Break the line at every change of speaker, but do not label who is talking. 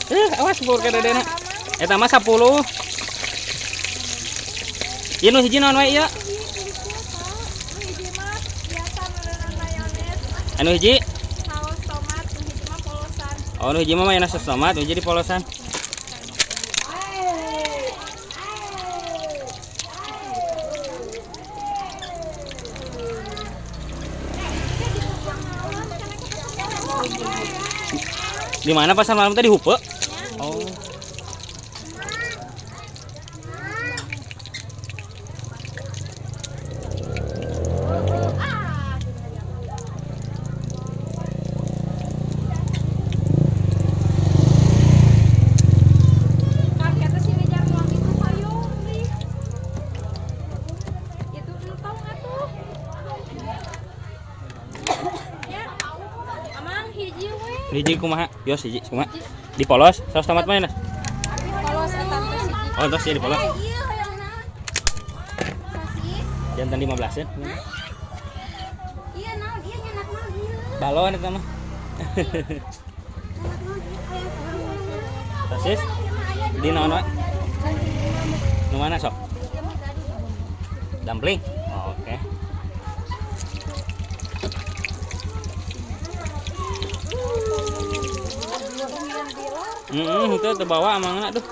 Awas sepuluh ke dedena. Eta mah 10. Ieu nu hiji naon wae ieu? Anu hiji?
Saus tomat, nu hiji mah polosan.
Oh, nu hiji mah mayonnaise saus tomat, nu hiji di polosan. Di mana pasar malam tadi Hupe? Oh. Hiji kumaha? Yos hiji kumaha? Dipolos saus tomat mayonnaise.
Polos eta teh siji.
Oh, terus ya dipolos.
Iya hoyongna. Sosis.
Jantan 15 ya.
Iya naon ieu nyenak mah ieu.
Balon eta mah. Sosis? Di naon wae? Nu mana sok? Dumpling. Oh, oke. Itu terbawa amangna tuh.